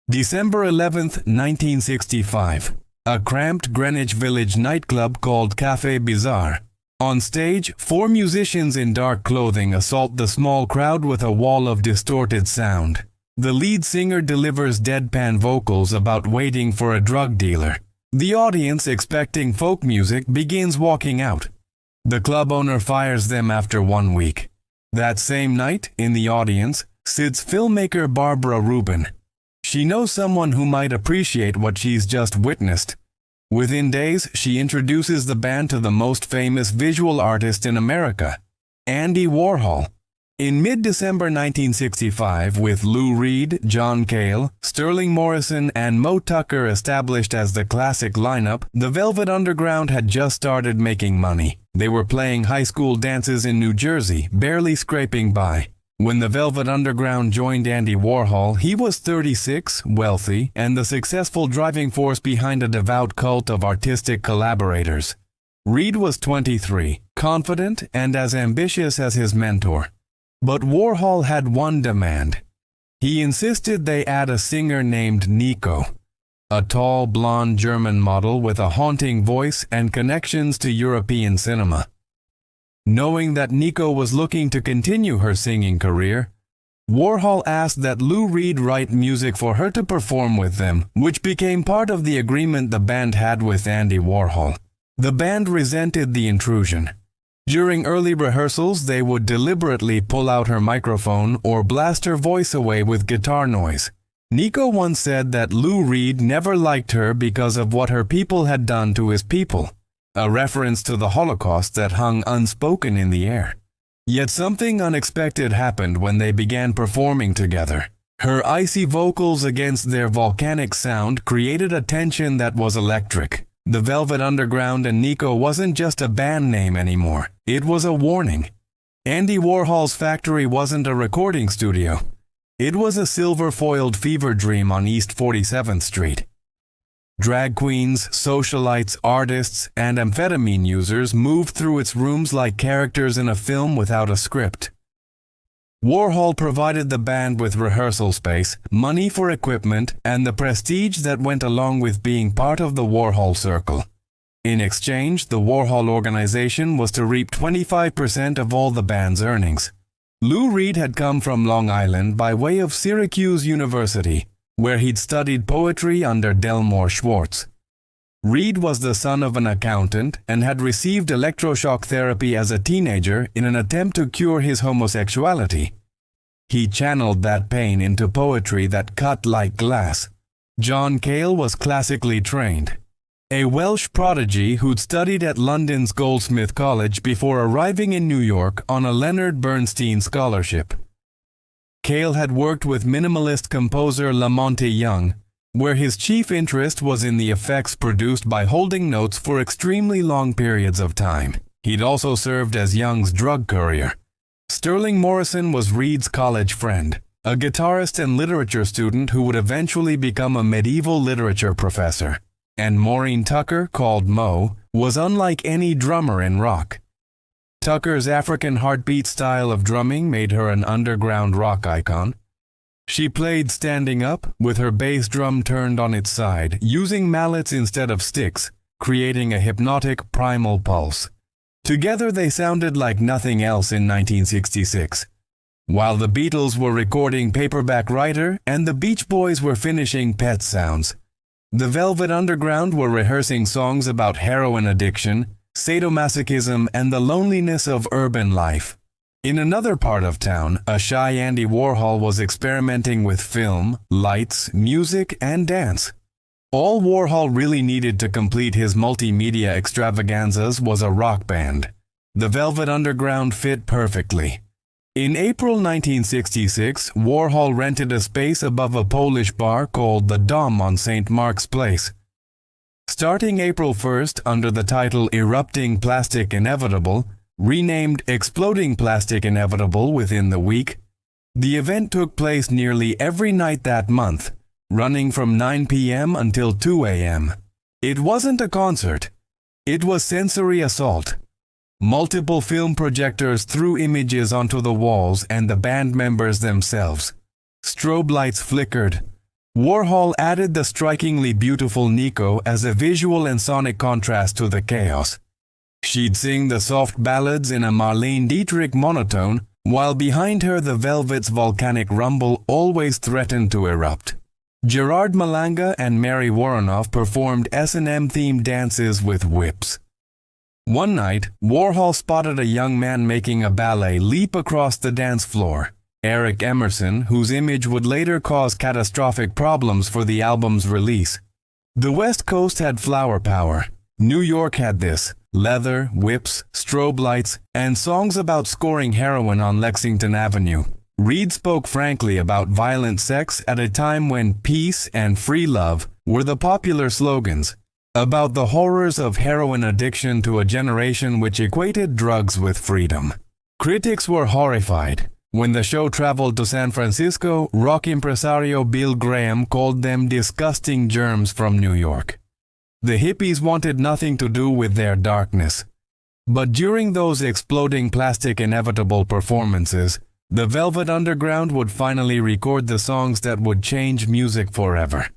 December 11, 1965. A cramped Greenwich Village nightclub called Café Bizarre. On stage, four musicians in dark clothing assault the small crowd with a wall of distorted sound. The lead singer delivers deadpan vocals about waiting for a drug dealer. The audience, expecting folk music, begins walking out. The club owner fires them after 1 week. That same night, in the audience, sits filmmaker Barbara Rubin. She knows someone who might appreciate what she's just witnessed. Within days, she introduces the band to the most famous visual artist in America, Andy Warhol. In mid-December 1965, with Lou Reed, John Cale, Sterling Morrison, and Moe Tucker established as the classic lineup, the Velvet Underground had just started making money. They were playing high school dances in New Jersey, barely scraping by. When the Velvet Underground joined Andy Warhol, he was 36, wealthy, and the successful driving force behind a devout cult of artistic collaborators. Reed was 23, confident, and as ambitious as his mentor. But Warhol had one demand. He insisted they add a singer named Nico, a tall, blonde German model with a haunting voice and connections to European cinema. Knowing that Nico was looking to continue her singing career, Warhol asked that Lou Reed write music for her to perform with them, which became part of the agreement the band had with Andy Warhol. The band resented the intrusion. During early rehearsals, they would deliberately pull out her microphone or blast her voice away with guitar noise. Nico once said that Lou Reed never liked her because of what her people had done to his people, a reference to the Holocaust that hung unspoken in the air. Yet something unexpected happened when they began performing together. Her icy vocals against their volcanic sound created a tension that was electric. The Velvet Underground and Nico wasn't just a band name anymore. It was a warning. Andy Warhol's factory wasn't a recording studio. It was a silver-foiled fever dream on East 47th Street. Drag queens, socialites, artists, and amphetamine users moved through its rooms like characters in a film without a script. Warhol provided the band with rehearsal space, money for equipment, and the prestige that went along with being part of the Warhol Circle. In exchange, the Warhol organization was to reap 25% of all the band's earnings. Lou Reed had come from Long Island by way of Syracuse University, where he'd studied poetry under Delmore Schwartz. Reed was the son of an accountant and had received electroshock therapy as a teenager in an attempt to cure his homosexuality. He channeled that pain into poetry that cut like glass. John Cale was classically trained, a Welsh prodigy who'd studied at London's Goldsmith College before arriving in New York on a Leonard Bernstein scholarship. Cale had worked with minimalist composer Lamonte Young, where his chief interest was in the effects produced by holding notes for extremely long periods of time. He'd also served as Young's drug courier. Sterling Morrison was Reed's college friend, a guitarist and literature student who would eventually become a medieval literature professor. And Maureen Tucker, called Moe, was unlike any drummer in rock. Tucker's African heartbeat style of drumming made her an underground rock icon. She played standing up, with her bass drum turned on its side, using mallets instead of sticks, creating a hypnotic primal pulse. Together they sounded like nothing else in 1966. While the Beatles were recording Paperback Writer and the Beach Boys were finishing Pet Sounds, the Velvet Underground were rehearsing songs about heroin addiction, sadomasochism, and the loneliness of urban life. In another part of town, a shy Andy Warhol was experimenting with film, lights, music, and dance. All Warhol really needed to complete his multimedia extravaganzas was a rock band. The Velvet Underground fit perfectly. In April 1966, Warhol rented a space above a Polish bar called the Dom on St. Mark's Place. Starting April 1st under the title Erupting Plastic Inevitable, renamed Exploding Plastic Inevitable within the week, the event took place nearly every night that month, running from 9 p.m. until 2 a.m. It wasn't a concert. It was sensory assault. Multiple film projectors threw images onto the walls and the band members themselves. Strobe lights flickered. Warhol added the strikingly beautiful Nico as a visual and sonic contrast to the chaos. She'd sing the soft ballads in a Marlene Dietrich monotone, while behind her the Velvet's volcanic rumble always threatened to erupt. Gerard Malanga and Mary Woronov performed S&M-themed dances with whips. One night, Warhol spotted a young man making a ballet leap across the dance floor. Eric Emerson, whose image would later cause catastrophic problems for the album's release. The West Coast had flower power. New York had this: leather, whips, strobe lights, and songs about scoring heroin on Lexington Avenue. Reed spoke frankly about violent sex at a time when peace and free love were the popular slogans, about the horrors of heroin addiction to a generation which equated drugs with freedom. Critics were horrified. When the show traveled to San Francisco, rock impresario Bill Graham called them disgusting germs from New York. The hippies wanted nothing to do with their darkness. But during those exploding plastic inevitable performances, the Velvet Underground would finally record the songs that would change music forever.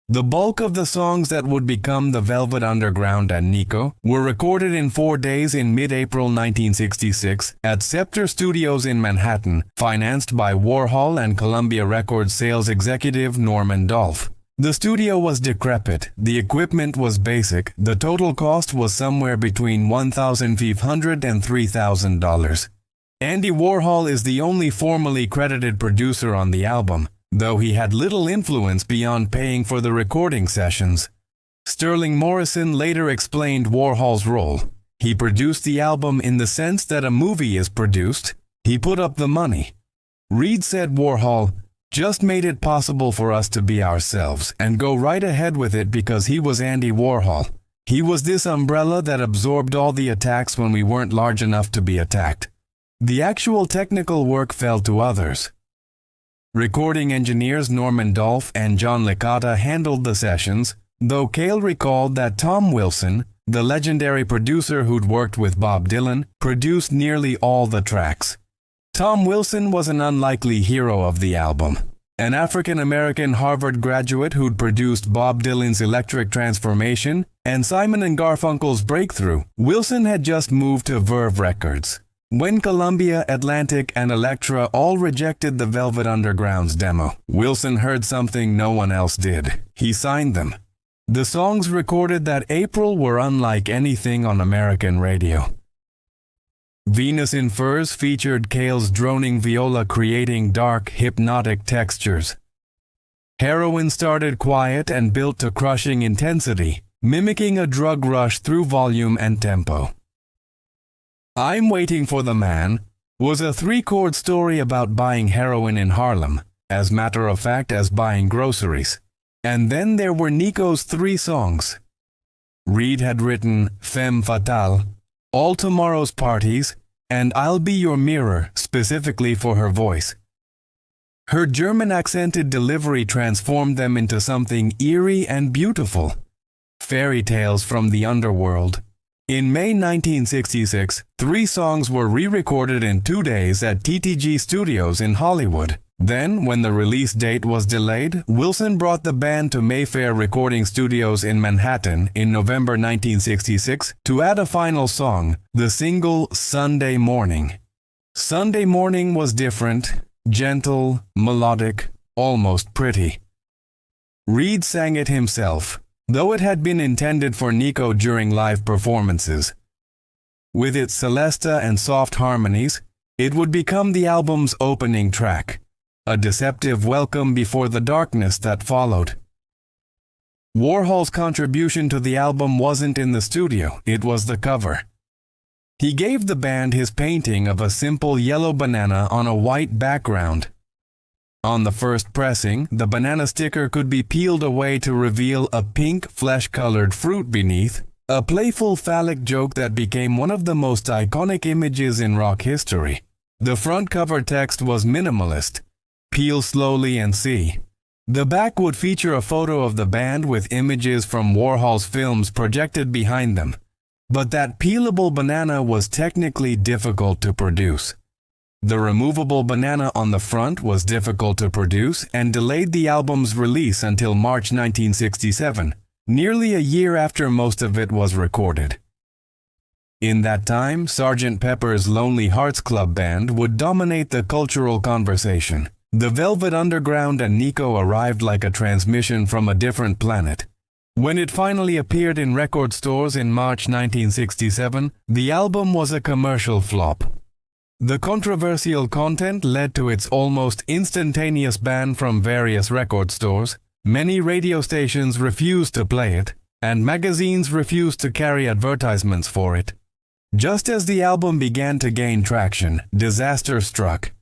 The bulk of the songs that would become the Velvet Underground and Nico were recorded in 4 days in mid-April 1966 at Scepter Studios in Manhattan, financed by Warhol and Columbia Records sales executive Norman Dolph. The studio was decrepit, the equipment was basic, the total cost was somewhere between $1,500 and $3,000. Andy Warhol is the only formally credited producer on the album, though he had little influence beyond paying for the recording sessions. Sterling Morrison later explained Warhol's role. He produced the album in the sense that a movie is produced. He put up the money. Reed said Warhol just made it possible for us to be ourselves and go right ahead with it because he was Andy Warhol. He was this umbrella that absorbed all the attacks when we weren't large enough to be attacked. The actual technical work fell to others. Recording engineers Norman Dolph and John Licata handled the sessions, though Cale recalled that Tom Wilson, the legendary producer who'd worked with Bob Dylan, produced nearly all the tracks. Tom Wilson was an unlikely hero of the album. An African-American Harvard graduate who'd produced Bob Dylan's Electric Transformation and Simon & Garfunkel's Breakthrough, Wilson had just moved to Verve Records. When Columbia, Atlantic, and Elektra all rejected the Velvet Underground's demo, Wilson heard something no one else did. He signed them. The songs recorded that April were unlike anything on American radio. Venus in Furs featured Cale's droning viola creating dark, hypnotic textures. Heroin started quiet and built to crushing intensity, mimicking a drug rush through volume and tempo. I'm Waiting for the Man was a 3-chord story about buying heroin in Harlem, as matter of fact as buying groceries. And then there were Nico's 3 songs. Reed had written Femme Fatale, All Tomorrow's Parties, and I'll Be Your Mirror specifically for her voice. Her German-accented delivery transformed them into something eerie and beautiful. Fairy tales from the underworld. In May 1966, 3 songs were re-recorded in 2 days at TTG Studios in Hollywood. Then, when the release date was delayed, Wilson brought the band to Mayfair Recording Studios in Manhattan in November 1966 to add a final song, the single Sunday Morning. Sunday Morning was different, gentle, melodic, almost pretty. Reed sang it himself, though it had been intended for Nico during live performances. With its Celesta and soft harmonies, it would become the album's opening track, a deceptive welcome before the darkness that followed. Warhol's contribution to the album wasn't in the studio, it was the cover. He gave the band his painting of a simple yellow banana on a white background. On the first pressing, the banana sticker could be peeled away to reveal a pink, flesh-colored fruit beneath, a playful phallic joke that became one of the most iconic images in rock history. The front cover text was minimalist, peel slowly and see. The back would feature a photo of the band with images from Warhol's films projected behind them. But that peelable banana was technically difficult to produce. The removable banana on the front was difficult to produce and delayed the album's release until March 1967, nearly a year after most of it was recorded. In that time, Sgt. Pepper's Lonely Hearts Club Band would dominate the cultural conversation. The Velvet Underground and Nico arrived like a transmission from a different planet. When it finally appeared in record stores in March 1967, the album was a commercial flop. The controversial content led to its almost instantaneous ban from various record stores, many radio stations refused to play it, and magazines refused to carry advertisements for it. Just as the album began to gain traction, disaster struck.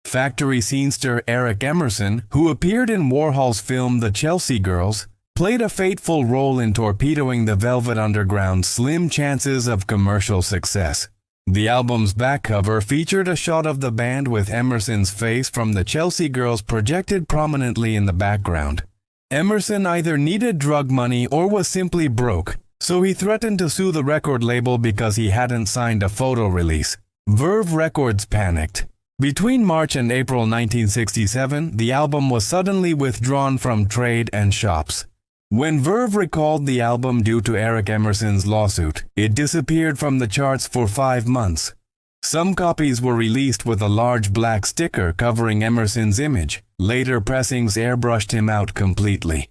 Factory scenester Eric Emerson, who appeared in Warhol's film The Chelsea Girls, played a fateful role in torpedoing the Velvet Underground's slim chances of commercial success. The album's back cover featured a shot of the band with Emerson's face from the Chelsea Girls projected prominently in the background. Emerson either needed drug money or was simply broke, so he threatened to sue the record label because he hadn't signed a photo release. Verve Records panicked. Between March and April 1967, the album was suddenly withdrawn from trade and shops. When Verve recalled the album due to Eric Emerson's lawsuit, it disappeared from the charts for 5 months. Some copies were released with a large black sticker covering Emerson's image. Later pressings airbrushed him out completely.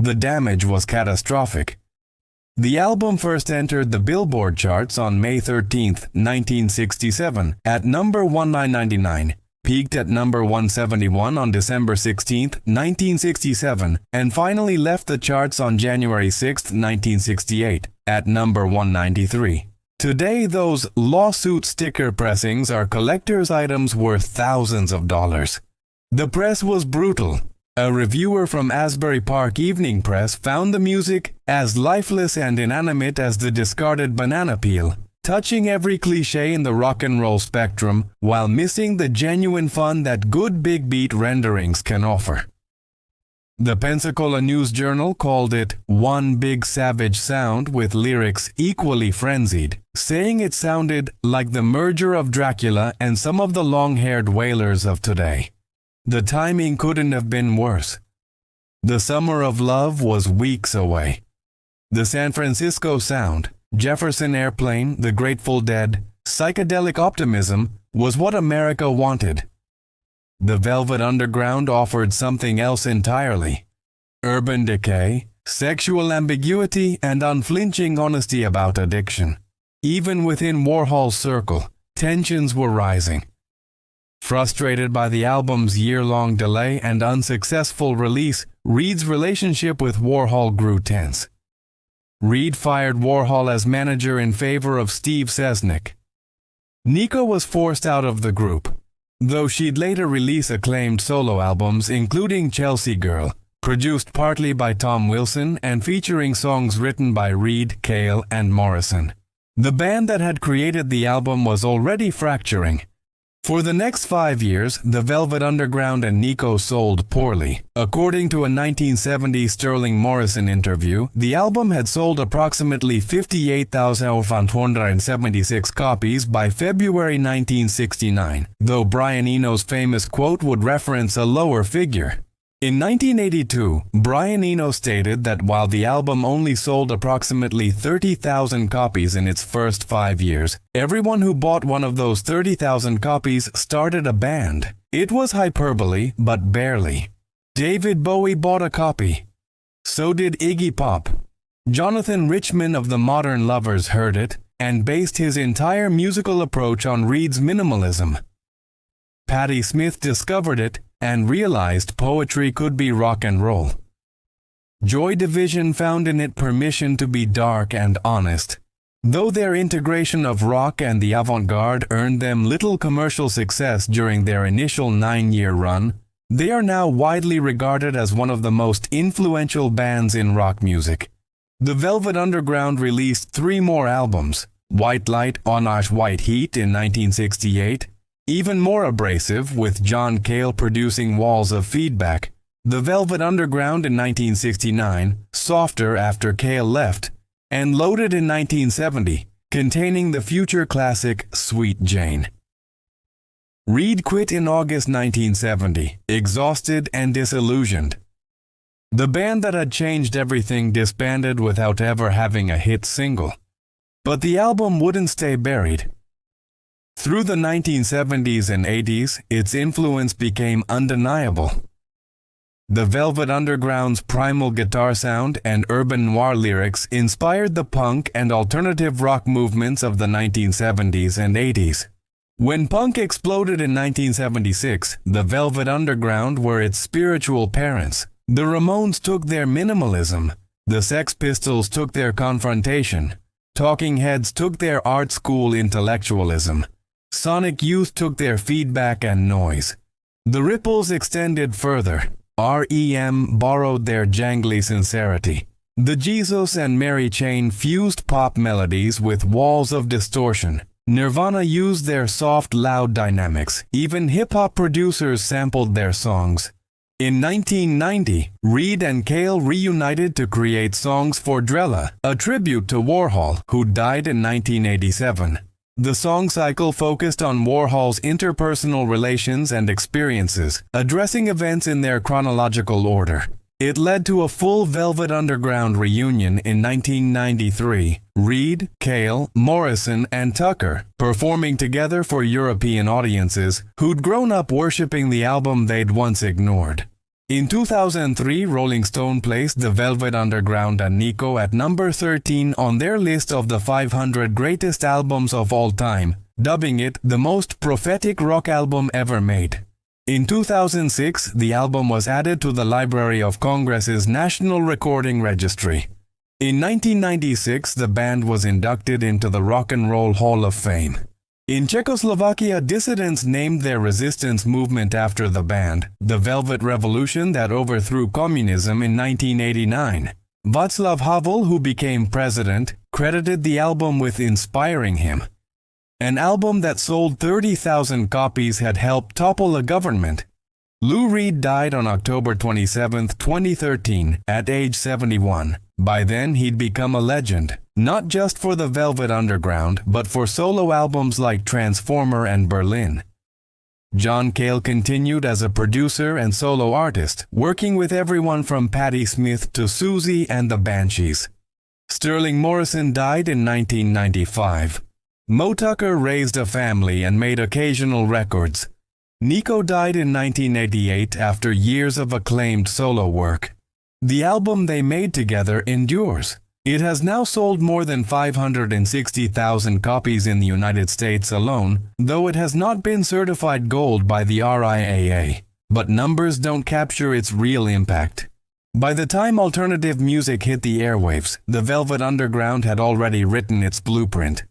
The damage was catastrophic. The album first entered the Billboard charts on May 13, 1967, at number 1999. Peaked at number 171 on December 16, 1967, and finally left the charts on January 6, 1968, at number 193. Today, those lawsuit sticker pressings are collector's items worth thousands of dollars. The press was brutal. A reviewer from Asbury Park Evening Press found the music as lifeless and inanimate as the discarded banana peel, touching every cliché in the rock and roll spectrum while missing the genuine fun that good big beat renderings can offer. The Pensacola News-Journal called it one big savage sound with lyrics equally frenzied, saying it sounded like the merger of Dracula and some of the long-haired wailers of today. The timing couldn't have been worse. The Summer of Love was weeks away. The San Francisco Sound, Jefferson Airplane, The Grateful Dead, psychedelic optimism was what America wanted. The Velvet Underground offered something else entirely. Urban decay, sexual ambiguity, and unflinching honesty about addiction. Even within Warhol's circle, tensions were rising. Frustrated by the album's year-long delay and unsuccessful release, Reed's relationship with Warhol grew tense. Reed fired Warhol as manager in favor of Steve Sesnick. Nico was forced out of the group, though she'd later release acclaimed solo albums including Chelsea Girl, produced partly by Tom Wilson and featuring songs written by Reed, Cale, and Morrison. The band that had created the album was already fracturing. For the next 5 years, the Velvet Underground and Nico sold poorly. According to a 1970 Sterling Morrison interview, the album had sold approximately 58,576 copies by February 1969, though Brian Eno's famous quote would reference a lower figure. In 1982, Brian Eno stated that while the album only sold approximately 30,000 copies in its first 5 years, everyone who bought one of those 30,000 copies started a band. It was hyperbole, but barely. David Bowie bought a copy. So did Iggy Pop. Jonathan Richman of the Modern Lovers heard it and based his entire musical approach on Reed's minimalism. Patti Smith discovered it and realized poetry could be rock and roll. Joy Division found in it permission to be dark and honest. Though their integration of rock and the avant-garde earned them little commercial success during their initial 9-year run, they are now widely regarded as one of the most influential bands in rock music. The Velvet Underground released 3 more albums: White Light, On Ash White Heat in 1968, even more abrasive, with John Cale producing Walls of Feedback. The Velvet Underground in 1969, softer after Cale left, and Loaded in 1970, containing the future classic Sweet Jane. Reed quit in August 1970, exhausted and disillusioned. The band that had changed everything disbanded without ever having a hit single. But the album wouldn't stay buried. Through the 1970s and 80s, its influence became undeniable. The Velvet Underground's primal guitar sound and urban noir lyrics inspired the punk and alternative rock movements of the 1970s and 80s. When punk exploded in 1976, the Velvet Underground were its spiritual parents. The Ramones took their minimalism, the Sex Pistols took their confrontation, Talking Heads took their art school intellectualism, Sonic Youth took their feedback and noise. The Ripples extended further. R.E.M. borrowed their jangly sincerity. The Jesus and Mary Chain fused pop melodies with walls of distortion. Nirvana used their soft, loud dynamics. Even hip-hop producers sampled their songs. In 1990, Reed and Cale reunited to create Songs for Drella, a tribute to Warhol, who died in 1987. The song cycle focused on Warhol's interpersonal relations and experiences, addressing events in their chronological order. It led to a full Velvet Underground reunion in 1993, Reed, Cale, Morrison, and Tucker performing together for European audiences who'd grown up worshipping the album they'd once ignored. In 2003, Rolling Stone placed the Velvet Underground and Nico at number 13 on their list of the 500 greatest albums of all time, dubbing it the most prophetic rock album ever made. In 2006, the album was added to the Library of Congress's National Recording Registry. In 1996, the band was inducted into the Rock and Roll Hall of Fame. In Czechoslovakia, dissidents named their resistance movement after the band, the Velvet Revolution that overthrew communism in 1989. Václav Havel, who became president, credited the album with inspiring him. An album that sold 30,000 copies had helped topple a government. Lou Reed died on October 27, 2013, at age 71. By then, he'd become a legend, not just for the Velvet Underground, but for solo albums like Transformer and Berlin. John Cale continued as a producer and solo artist, working with everyone from Patti Smith to Susie and the Banshees. Sterling Morrison died in 1995. Mo Tucker raised a family and made occasional records. Nico died in 1988 after years of acclaimed solo work. The album they made together endures. It has now sold more than 560,000 copies in the United States alone, though it has not been certified gold by the RIAA. But numbers don't capture its real impact. By the time alternative music hit the airwaves, the Velvet Underground had already written its blueprint.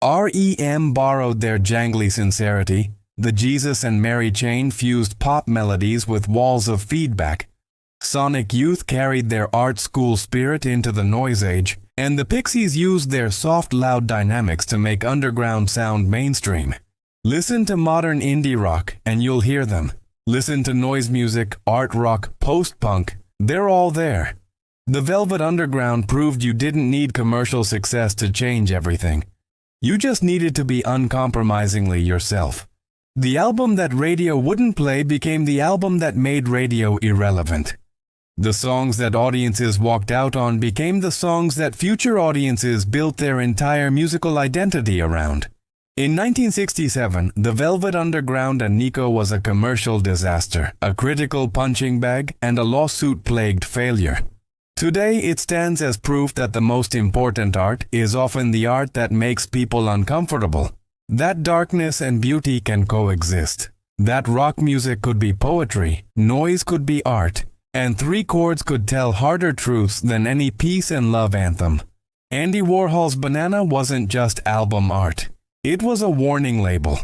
R.E.M. borrowed their jangly sincerity. The Jesus and Mary Chain fused pop melodies with walls of feedback. Sonic Youth carried their art school spirit into the noise age, and the Pixies used their soft, loud dynamics to make underground sound mainstream. Listen to modern indie rock, and you'll hear them. Listen to noise music, art rock, post-punk. They're all there. The Velvet Underground proved you didn't need commercial success to change everything. You just needed to be uncompromisingly yourself. The album that radio wouldn't play became the album that made radio irrelevant. The songs that audiences walked out on became the songs that future audiences built their entire musical identity around. In 1967, the Velvet Underground and Nico was a commercial disaster, a critical punching bag, and a lawsuit-plagued failure. Today, it stands as proof that the most important art is often the art that makes people uncomfortable. That darkness and beauty can coexist. That rock music could be poetry, noise could be art, and three chords could tell harder truths than any peace and love anthem. Andy Warhol's Banana wasn't just album art. It was a warning label.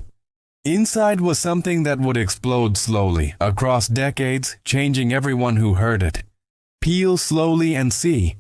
Inside was something that would explode slowly, across decades, changing everyone who heard it. Peel slowly and see.